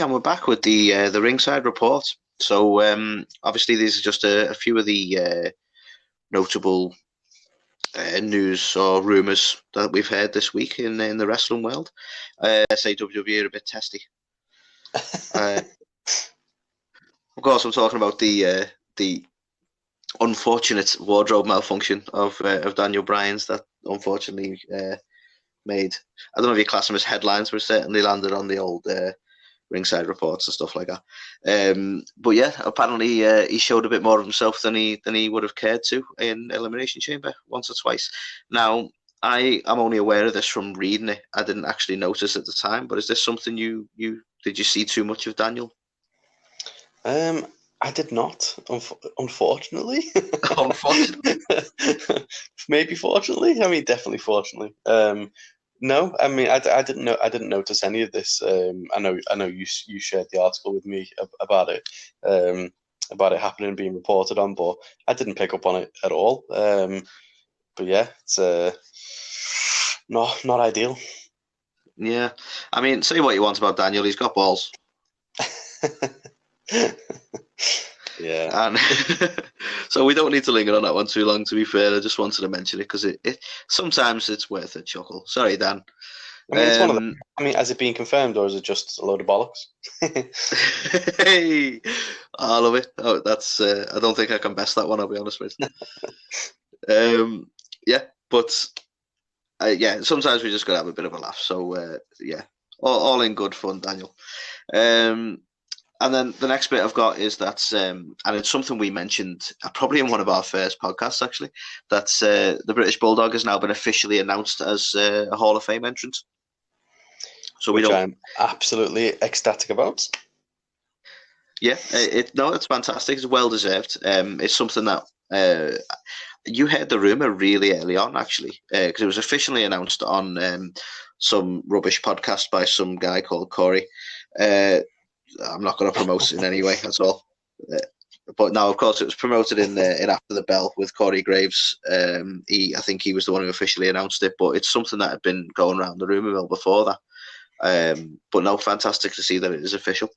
and we're back with the Ringside Report. So obviously these are just a few of the notable news or rumours that we've heard this week in the wrestling world. Say WWE are a bit testy. Of course, I'm talking about the unfortunate wardrobe malfunction of Daniel Bryan's that unfortunately made, I don't know if you class them as headlines, but certainly landed on the old Ringside Reports and stuff like that. But yeah, apparently he showed a bit more of himself than he would have cared to in Elimination Chamber once or twice. Now, I am only aware of this from reading it. I didn't actually notice at the time, but is this something did you see too much of Daniel? I did not, unfortunately. Unfortunately? Maybe fortunately. I mean, definitely fortunately. No, I mean, I didn't know. I didn't notice any of this. I know you shared the article with me about it happening and being reported on, but I didn't pick up on it at all. But yeah, it's not ideal. Yeah, I mean, say what you want about Daniel, he's got balls. Yeah, and so we don't need to linger on that one too long. To be fair, I just wanted to mention it because it sometimes it's worth a chuckle. Sorry, Dan. I mean, it's one of them. I mean, has it been confirmed or is it just a load of bollocks? Hey, I love it. Oh, that's. I don't think I can best that one. I'll be honest with you. Yeah, but yeah, sometimes we just gotta have a bit of a laugh. So yeah, all in good fun, Daniel. And then the next bit I've got is that, and it's something we mentioned probably in one of our first podcasts, actually, that the British Bulldog has now been officially announced as a Hall of Fame entrant. So which I'm absolutely ecstatic about. Yeah, it's fantastic. It's well deserved. It's something that you heard the rumor really early on, actually, because it was officially announced on some rubbish podcast by some guy called Corey. I'm not going to promote it in any way at all. But now, of course, it was promoted in After the Bell with Corey Graves. I think he was the one who officially announced it, but it's something that had been going around the rumour mill before that. But no, fantastic to see that it is official.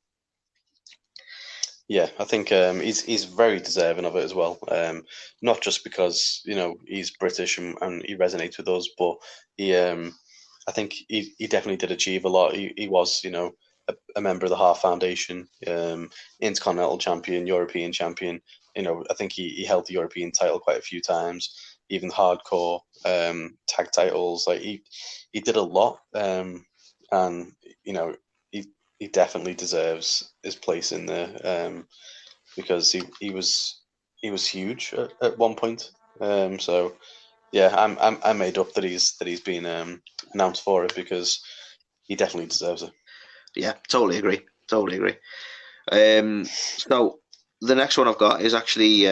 Yeah, I think he's very deserving of it as well. Not just because he's British and he resonates with us, but I think he definitely did achieve a lot. He was a member of the Heart Foundation, Intercontinental Champion, European Champion. I think he held the European title quite a few times, even hardcore tag titles. Like he did a lot, and he definitely deserves his place in there because he was huge at one point. So yeah, I'm made up that he's been announced for it because he definitely deserves it. Yeah, totally agree. So the next one I've got is actually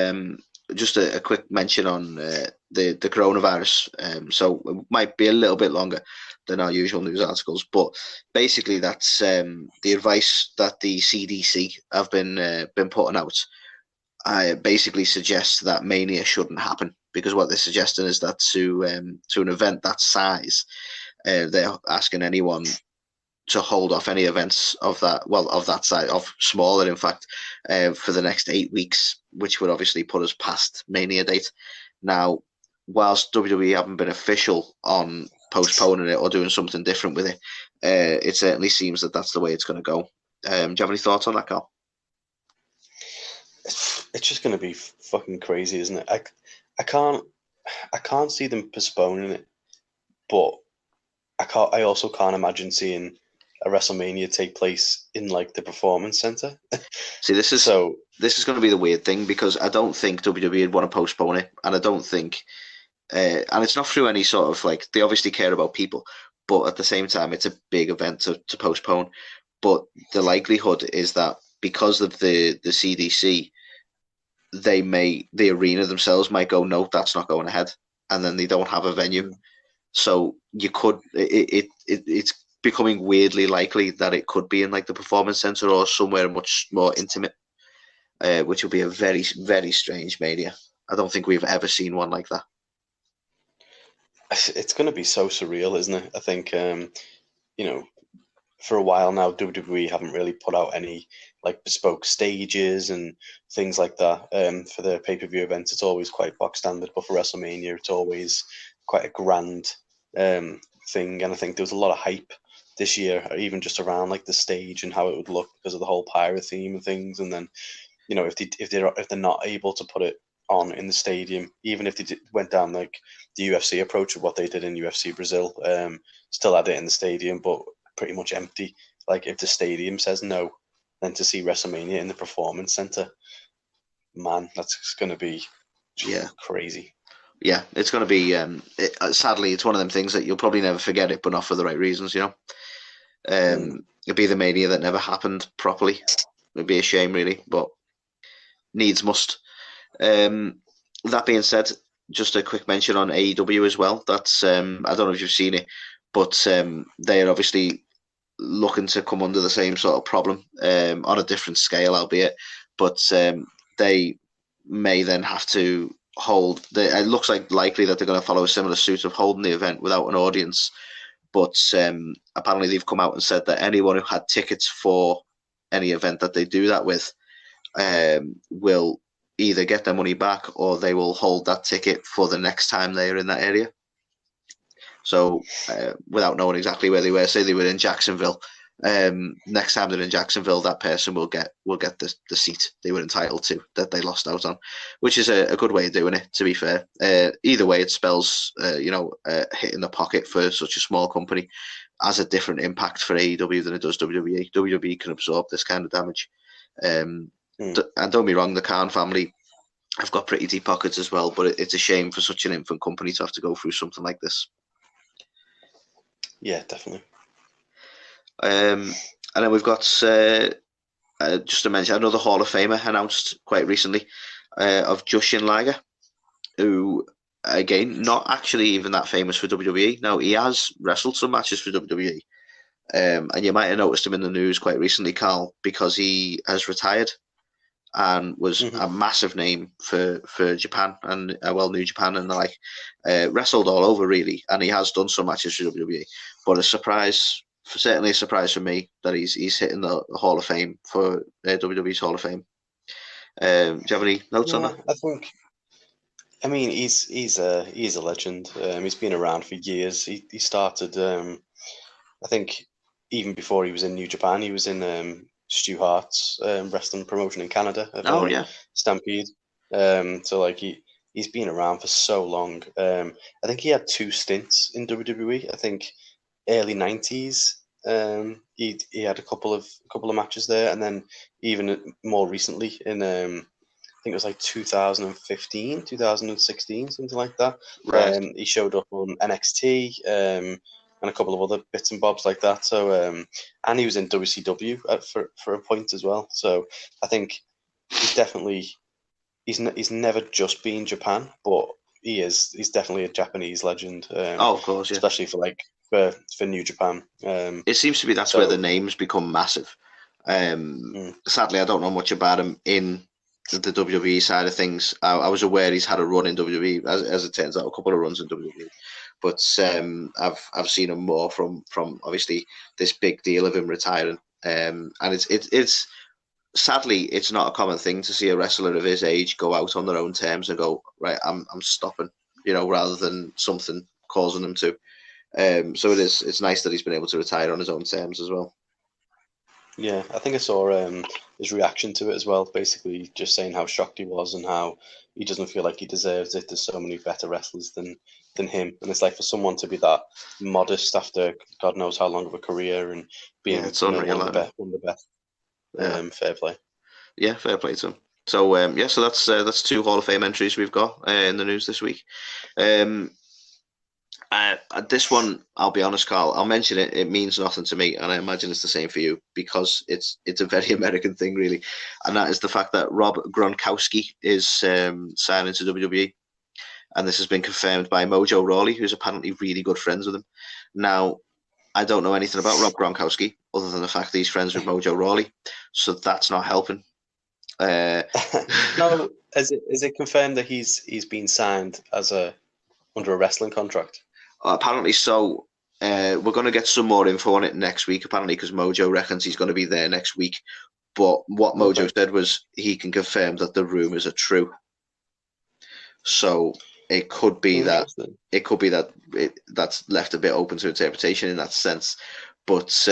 just a quick mention on the coronavirus. So it might be a little bit longer than our usual news articles, but basically that's the advice that the CDC have been putting out. Basically suggests that Mania shouldn't happen because what they're suggesting is that to an event that size, they're asking anyone to hold off any events of that size, of smaller, in fact, for the next 8 weeks, which would obviously put us past Mania date. Now, whilst WWE haven't been official on postponing it or doing something different with it, it certainly seems that that's the way it's going to go. Do you have any thoughts on that, Carl? It's just going to be fucking crazy, isn't it? I can't see them postponing it, but I also can't imagine seeing a WrestleMania take place in like the Performance Center. See, this is going to be the weird thing because I don't think WWE would want to postpone it, and I don't think, and it's not through any sort of they obviously care about people, but at the same time, it's a big event to postpone. But the likelihood is that because of the CDC, the arena themselves might go, no, that's not going ahead, and then they don't have a venue. So you could it's becoming weirdly likely that it could be in the Performance Center or somewhere much more intimate, which will be a very, very strange Mania. I don't think we've ever seen one like that. It's going to be so surreal, isn't it? I think for a while now, WWE haven't really put out any like bespoke stages and things like that for their pay-per-view events. It's always quite box standard, but for WrestleMania, it's always quite a grand thing. And I think there was a lot of hype this year, even just around like the stage and how it would look because of the whole pirate theme and things. And then, you know, if they're not able to put it on in the stadium, even if they went down like the UFC approach of what they did in UFC Brazil, still had it in the stadium, but pretty much empty. Like if the stadium says no, then to see WrestleMania in the Performance Center, man, that's going to be crazy. Yeah, it's going to be. Sadly, it's one of them things that you'll probably never forget it, but not for the right reasons. You know, it'd be the Mania that never happened properly. It'd be a shame, really, but needs must. That being said, just a quick mention on AEW as well. That's I don't know if you've seen it, but they're obviously looking to come under the same sort of problem on a different scale, albeit. But they may then have to hold. It looks like likely that they're going to follow a similar suit of holding the event without an audience. But apparently they've come out and said that anyone who had tickets for any event that they do that with will either get their money back or they will hold that ticket for the next time they are in that area. So without knowing exactly where they were, say they were in Jacksonville, next time they're in Jacksonville, that person will get the seat they were entitled to that they lost out on, which is a good way of doing it, to be fair. Either way, it spells hit in the pocket for such a small company has a different impact for AEW than it does WWE. WWE can absorb this kind of damage. And don't get me wrong, the Khan family have got pretty deep pockets as well, but it's a shame for such an infant company to have to go through something like this. Yeah, definitely. And then we've got, just to mention, another Hall of Famer announced quite recently of Jushin Liger, who, again, not actually even that famous for WWE. Now, he has wrestled some matches for WWE, and you might have noticed him in the news quite recently, Carl, because he has retired and was a massive name for Japan and New Japan and the like, wrestled all over really, and he has done some matches for WWE. But certainly a surprise for me that he's hitting the Hall of Fame for WWE's Hall of Fame. Do you have any notes on that? I mean, he's a legend. He's been around for years. He started, I think, even before he was in New Japan, he was in Stu Hart's wrestling promotion in Canada. Stampede. So like he's been around for so long. I think he had 2 stints in WWE. I think early 90s. He had a couple of matches there, and then even more recently in I think it was like 2015, 2016, something like that. Right. He showed up on NXT and a couple of other bits and bobs like that. So and he was in WCW for a point as well. So I think he's definitely he's never just been Japan, but he's definitely a Japanese legend. Of course, yeah. Especially for New Japan. It seems to be that's where the names become massive. Sadly, I don't know much about him in the WWE side of things. I was aware he's had a run in WWE, as it turns out, a couple of runs in WWE. But I've seen him more from obviously this big deal of him retiring. And it's sadly it's not a common thing to see a wrestler of his age go out on their own terms and go, right, I'm stopping, rather than something causing them to. So it's nice that he's been able to retire on his own terms as well. Yeah, I think I saw his reaction to it as well, basically just saying how shocked he was and how he doesn't feel like he deserves it. There's so many better wrestlers than him. And it's like for someone to be that modest after God knows how long of a career and being one of the best. Fair play. Yeah, fair play to him. So, so that's 2 Hall of Fame entries we've got in the news this week. This one, I'll be honest, Carl, I'll mention it. It means nothing to me, and I imagine it's the same for you because it's a very American thing, really, and that is the fact that Rob Gronkowski is signing to WWE, and this has been confirmed by Mojo Rawley, who's apparently really good friends with him. Now, I don't know anything about Rob Gronkowski other than the fact that he's friends with Mojo Rawley, so that's not helping. No, is it confirmed that he's been signed under a wrestling contract? Apparently so. we're going to get some more info on it next week, apparently, because Mojo reckons he's going to be there next week. But what Mojo said was he can confirm that the rumours are true. So it could be that's left a bit open to interpretation in that sense. But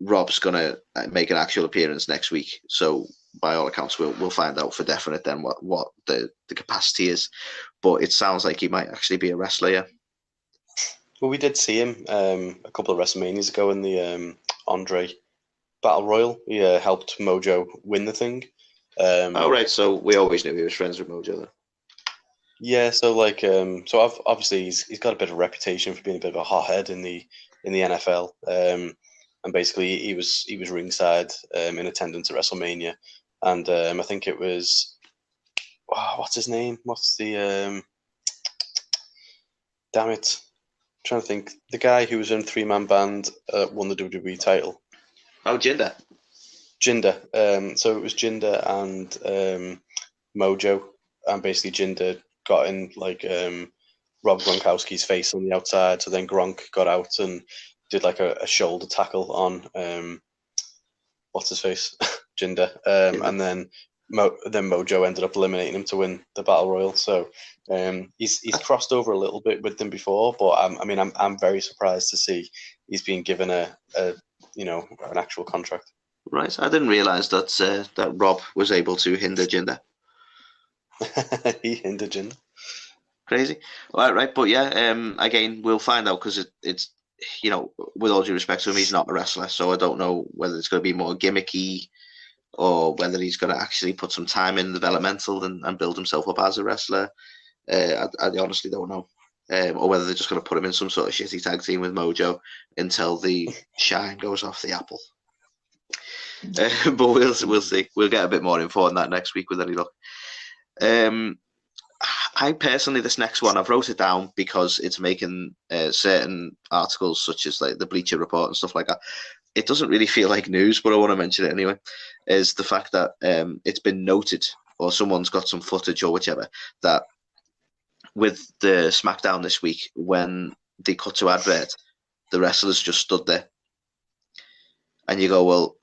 Rob's going to make an actual appearance next week. So by all accounts, we'll find out for definite then what the capacity is. But it sounds like he might actually be a wrestler, yeah. Well, we did see him a couple of WrestleManias ago in the Andre Battle Royal. He helped Mojo win the thing. Right. So we always knew he was friends with Mojo then. Yeah. So obviously he's got a bit of a reputation for being a bit of a hothead in the NFL. And basically he was ringside in attendance at WrestleMania, and I think it was what's his name? What's the damn it? I'm trying to think. The guy who was in 3-man band won the WWE title. Oh, Jinder. So it was Jinder and Mojo, and basically Jinder got in Rob Gronkowski's face on the outside. So then Gronk got out and did like a shoulder tackle on what's his face, Jinder, and then Mojo ended up eliminating him to win the Battle Royal. So he's crossed over a little bit with them before, but I'm very surprised to see he's being given an actual contract. Right, I didn't realise that Rob was able to hinder Jinder. He hindered Jinder. Crazy. Right, but yeah, again, we'll find out because it's with all due respect to him, he's not a wrestler, so I don't know whether it's going to be more gimmicky or whether he's going to actually put some time in developmental and build himself up as a wrestler. I honestly don't know. Or whether they're just going to put him in some sort of shitty tag team with Mojo until the shine goes off the apple. But we'll see. We'll get a bit more info on that next week with any luck. I personally, this next one, I've wrote it down because it's making certain articles such as like the Bleacher Report and stuff like that. It doesn't really feel like news, but I want to mention it anyway, is the fact that it's been noted, or someone's got some footage or whichever, that with the SmackDown this week, when they cut to advert, the wrestlers just stood there. And you go, well,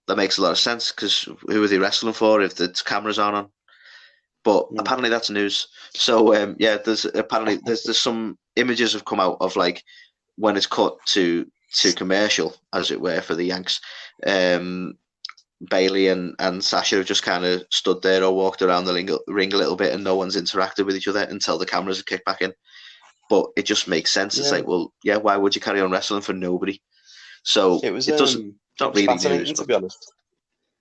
that makes a lot of sense, because who are they wrestling for if the cameras aren't on? But apparently that's news. So there's some images have come out of like when it's cut to commercial, as it were, for the Yanks. Bailey and Sasha have just kind of stood there or walked around the ring a little bit, and no one's interacted with each other until the cameras are kicked back in. But it just makes sense. Yeah. It's like, well, yeah, why would you carry on wrestling for nobody? So it doesn't. Not really news, to be honest.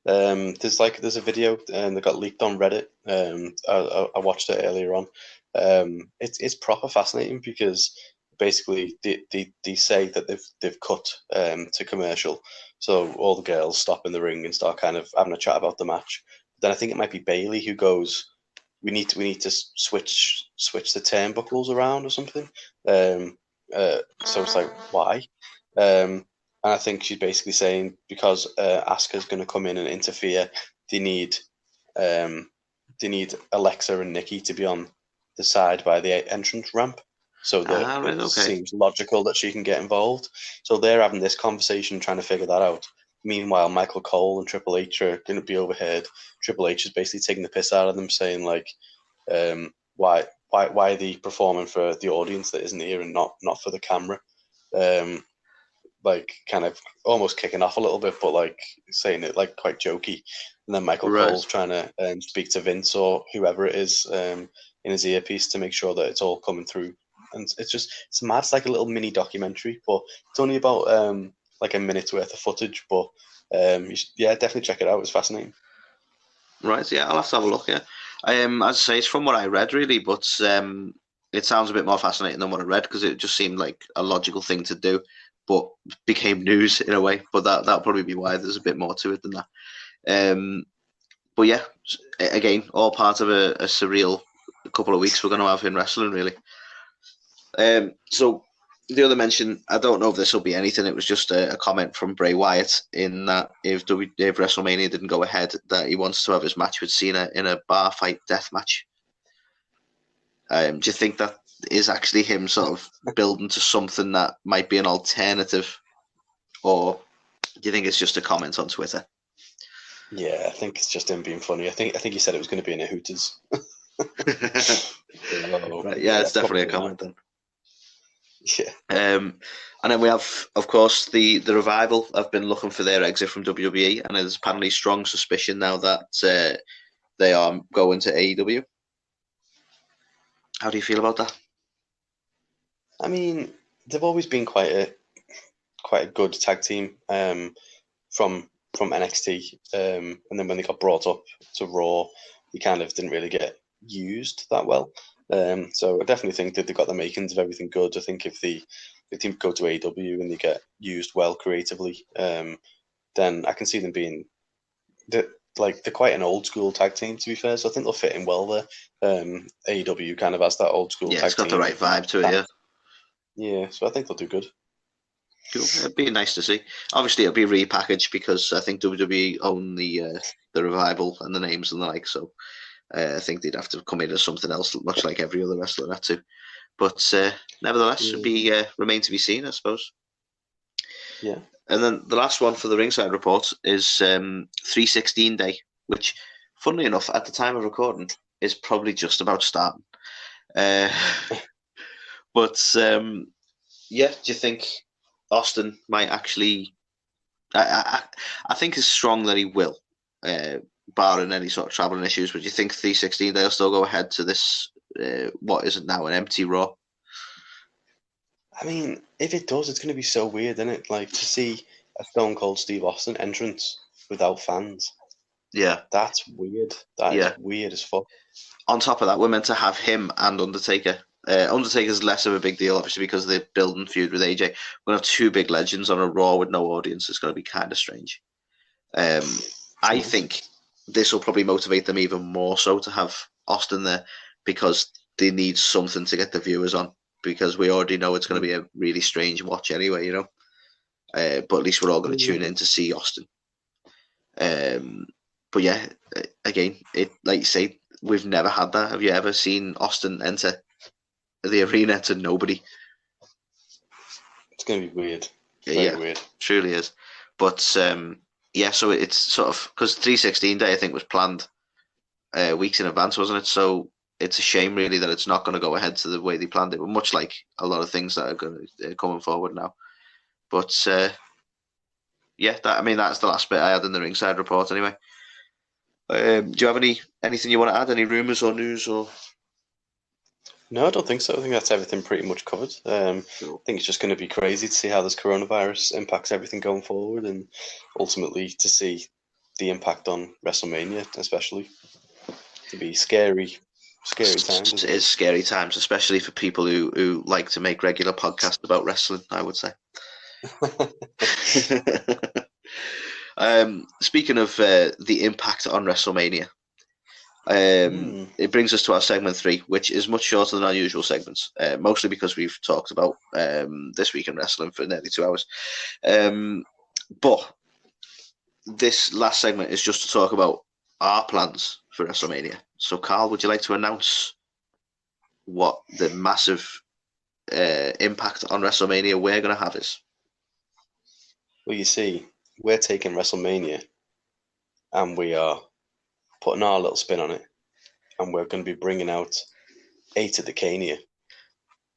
There's a video that got leaked on Reddit. I watched it earlier on. It's proper fascinating because basically they say that they've cut to commercial, so all the girls stop in the ring and start kind of having a chat about the match. But then I think it might be Bailey who goes, we need to switch the turnbuckles around or something. So it's like, why? And I think she's basically saying because Asuka's going to come in and interfere, they need Alexa and Nikki to be on the side by the entrance ramp, so that it seems logical that she can get involved. So they're having this conversation trying to figure that out. Meanwhile, Michael Cole and Triple H are going to be overheard. Triple H is basically taking the piss out of them, saying like, why are they performing for the audience that isn't here and not for the camera? Like kind of almost kicking off a little bit, but like saying it like quite jokey. And then Michael Cole's trying to speak to Vince or whoever it is in his earpiece to make sure that it's all coming through. And it's mad. It's like a little mini documentary, but it's only about like a minute's worth of footage. But definitely check it out. It's fascinating. Right, yeah, I'll have to have a look. Yeah, as I say, it's from what I read really, but it sounds a bit more fascinating than what I read because it just seemed like a logical thing to do. But became news in a way. But that'll probably be why there's a bit more to it than that. But yeah, again, all part of a surreal couple of weeks we're going to have in wrestling, really. So the other mention, I don't know if this will be anything. It was just a comment from Bray Wyatt in that if WrestleMania didn't go ahead, that he wants to have his match with Cena in a bar fight death match. Do you think that is actually him sort of building to something that might be an alternative, or do you think it's just a comment on Twitter? Yeah, I think it's just him being funny. I think he said it was going to be in a Hooters. Right, yeah, it's definitely a comment then. Yeah. And then we have, of course, the Revival. I've been looking for their exit from WWE, and there's apparently strong suspicion now that they are going to AEW. How do you feel about that? I mean, they've always been quite a good tag team from NXT, and then when they got brought up to Raw, they kind of didn't really get used that well. So I definitely think that they've got the makings of everything good. I think if they go to AEW and they get used well creatively, then I can see them being they're quite an old school tag team, to be fair. So I think they'll fit in well there. AEW kind of has that old school tag team. Yeah, it's got the right vibe to it, yeah. Yeah, so I think they'll do good. Cool. It'd be nice to see. Obviously, it'll be repackaged because I think WWE own the Revival and the names and the like. So I think they'd have to come in as something else, much like every other wrestler had to. But nevertheless, it'd be remain to be seen, I suppose. Yeah. And then the last one for the Ringside Report is 316 Day, which, funnily enough, at the time of recording, is probably just about starting. But yeah, do you think Austin might actually? I think it's strong that he will, barring any sort of traveling issues. But do you think 316 Day will still go ahead to this? What is it now? An empty Raw? I mean, if it does, it's going to be so weird, isn't it? Like, to see a Stone Cold Steve Austin entrance without fans. Yeah. That's weird. That is weird as fuck. On top of that, we're meant to have him and Undertaker. Undertaker's less of a big deal, obviously, because they're building feud with AJ. We're going to have two big legends on a Raw with no audience. It's going to be kind of strange. I think this will probably motivate them even more so to have Austin there, because they need something to get the viewers on, because we already know it's going to be a really strange watch anyway, you know. But at least we're all going to tune in to see Austin. But yeah, again, it, like you say, we've never had that. Have you ever seen Austin enter the arena to nobody? It's going to be weird. Very weird. Truly is. But yeah, so it's sort of, because 316 Day I think was planned weeks in advance, wasn't it? So it's a shame really that it's not going to go ahead to the way they planned it, but much like a lot of things that are going to coming forward now. But yeah, that's the last bit I had in the Ringside Report anyway. Do you have anything you want to add? Any rumours or news or? No, I don't think so. I think that's everything pretty much covered. I think it's just going to be crazy to see how this coronavirus impacts everything going forward, and ultimately to see the impact on WrestleMania, especially. To be scary times. It is scary times, especially for people who like to make regular podcasts about wrestling, I would say. Speaking of the impact on WrestleMania, it brings us to our segment 3, which is much shorter than our usual segments, mostly because we've talked about this week in wrestling for nearly 2 hours. But this last segment is just to talk about our plans for WrestleMania. So, Carl, would you like to announce what the massive impact on WrestleMania we're going to have is? Well, you see, we're taking WrestleMania and we are putting our little spin on it, and we're going to be bringing out A2theK.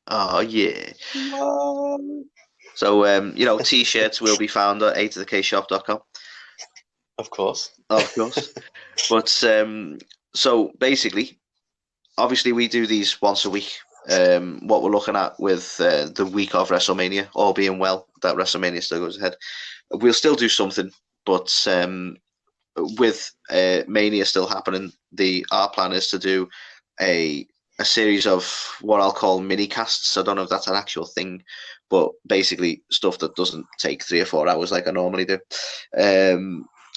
Oh, yeah. So, T-shirts will be found at A2theKshop.com. Of course. But so basically, obviously we do these once a week. What we're looking at with the week of WrestleMania, all being well, that WrestleMania still goes ahead. We'll still do something, but with Mania still happening, our plan is to do a series of what I'll call mini casts. I don't know if that's an actual thing, but basically stuff that doesn't take 3 or 4 hours like I normally do.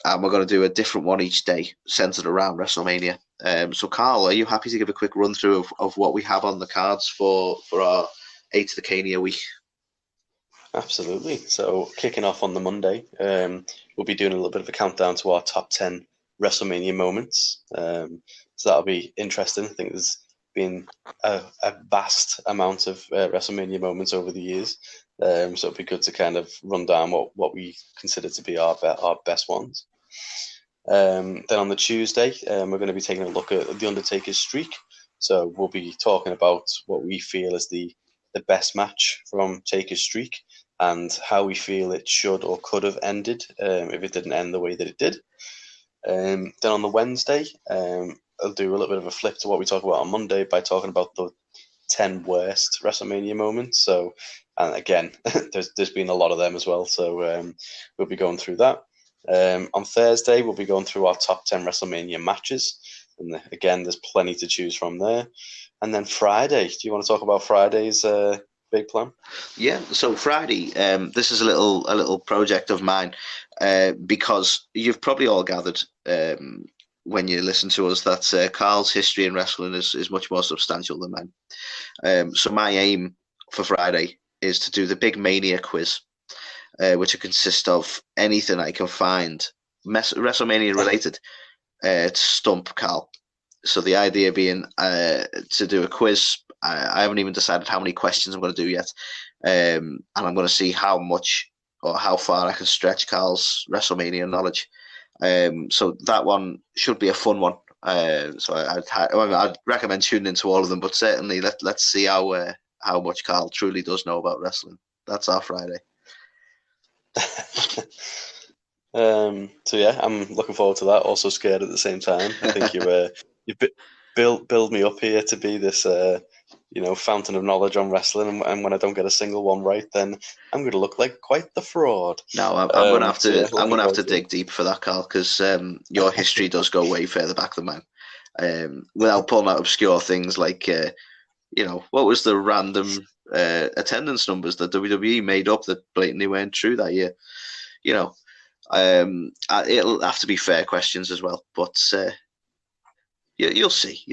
And we're going to do a different one each day centered around WrestleMania. So, Carl, are you happy to give a quick run through of what we have on the cards for our A2theK week? Absolutely. So, kicking off on the Monday, we'll be doing a little bit of a countdown to our top 10 WrestleMania moments. So that'll be interesting. I think there's been a vast amount of WrestleMania moments over the years. So it'd be good to kind of run down what we consider to be our best ones. Then on the Tuesday, we're going to be taking a look at the Undertaker's streak. So we'll be talking about what we feel is the best match from Taker's streak and how we feel it should or could have ended if it didn't end the way that it did. Then on the Wednesday, I'll do a little bit of a flip to what we talk about on Monday by talking about the 10 worst WrestleMania moments. So, and again, there's been a lot of them as well. So we'll be going through that. On Thursday, we'll be going through our top 10 WrestleMania matches. And again, there's plenty to choose from there. And then Friday, do you want to talk about Friday's big plan? Yeah, so Friday, this is a little project of mine because you've probably all gathered when you listen to us that Carl's history in wrestling is much more substantial than mine. So my aim for Friday is to do the big Mania quiz, which will consist of anything I can find WrestleMania related to stump Carl. So the idea being to do a quiz. I haven't even decided how many questions I'm going to do yet, and I'm going to see how much or how far I can stretch Carl's WrestleMania knowledge. So that one should be a fun one. So I'd recommend tuning into all of them, but certainly let's see how much Carl truly does know about wrestling. That's our Friday. So yeah, I'm looking forward to that. Also scared at the same time. I think you build me up here to be this fountain of knowledge on wrestling, and when I don't get a single one right, then I'm going to look like quite the fraud. No, I'm going to have to. I'm going to have to dig deep for that, Carl, because your history does go way further back than mine. Without pulling out obscure things like, what was the random attendance numbers that WWE made up that blatantly weren't true that year? It'll have to be fair questions as well, but you'll see.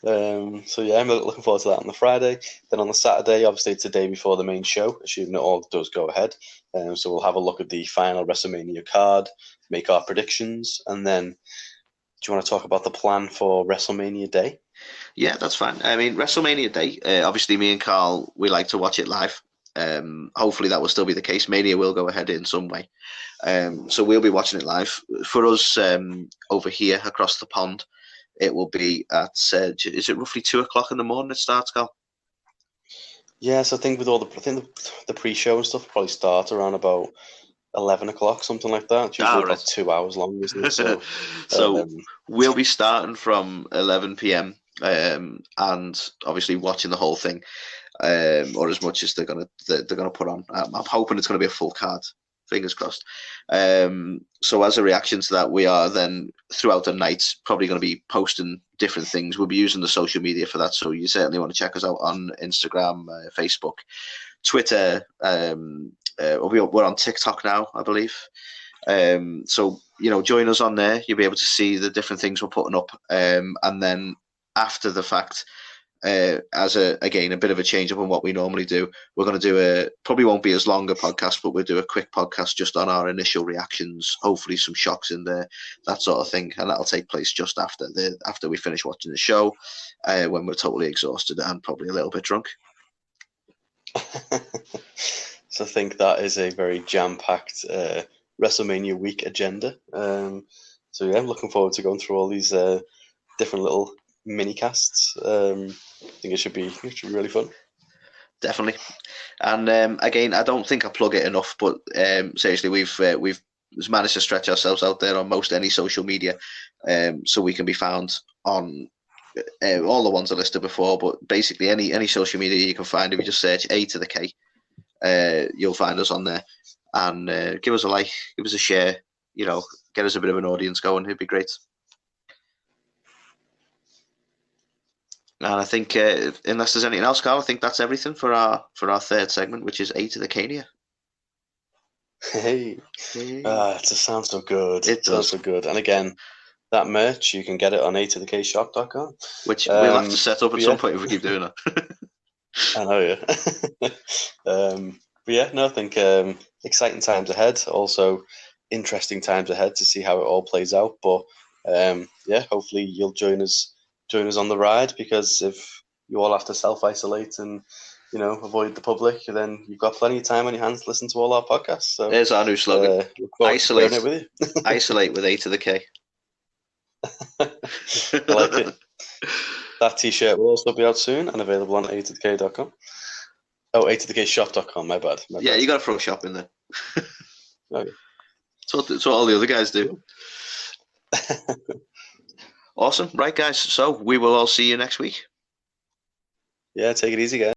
So yeah, I'm looking forward to that on the Friday. Then on the Saturday, obviously it's the day before the main show, assuming it all does go ahead. So we'll have a look at the final WrestleMania card, make our predictions, and then do you want to talk about the plan for WrestleMania Day? Yeah, that's fine. I mean, WrestleMania Day, obviously me and Carl, we like to watch it live. Hopefully that will still be the case. Mania will go ahead in some way. So we'll be watching it live. For us over here across the pond, it will be at, is it roughly 2 o'clock in the morning it starts, Carl? Yes, I think the pre-show and stuff will probably start around about 11 o'clock, something like that. It's usually about 2 hours long, isn't it? So we'll be starting from 11 p.m. And obviously watching the whole thing, or as much as they're gonna put on. I'm hoping it's gonna be a full card. Fingers crossed. So as a reaction to that, we are then throughout the night probably going to be posting different things. We'll be using the social media for that. So you certainly want to check us out on Instagram, Facebook, Twitter. We're on TikTok now, I believe. So, join us on there. You'll be able to see the different things we're putting up. And then after the fact, as a bit of a change up on what we normally do, we're going to do probably won't be as long a podcast, but we'll do a quick podcast just on our initial reactions, hopefully some shocks in there, that sort of thing, and that'll take place just after we finish watching the show, when we're totally exhausted and probably a little bit drunk. So I think that is a very jam-packed WrestleMania week agenda. So yeah, I'm looking forward to going through all these different little mini casts. I think it should be really fun. Definitely. And again, I don't think I plug it enough, but seriously, we've managed to stretch ourselves out there on most any social media, so we can be found on all the ones I listed before, but basically any social media you can find. If you just search A2theK, you'll find us on there, and give us a like, give us a share, get us a bit of an audience going. It'd be great. And I think, unless there's anything else, Carl, I think that's everything for our third segment, which is A2theK. Hey. It just sounds so good. It sounds so good. And again, that merch, you can get it on A2theKshop.com. Which we'll have to set up at some point if we keep doing it. I know, yeah. But yeah, no, I think exciting times ahead. Also, interesting times ahead to see how it all plays out. But hopefully you'll join us on the ride, because if you all have to self-isolate and avoid the public, then you've got plenty of time on your hands to listen to all our podcasts. So there's our new slogan: isolate it with you. Isolate with A2theK. I like it. That t-shirt will also be out soon and available on A2theK.com. Oh, A2theKshop.com. My bad. Yeah, you got to throw shop in there. Okay. That's what all the other guys do. Awesome. Right, guys. So we will all see you next week. Yeah, take it easy, guys.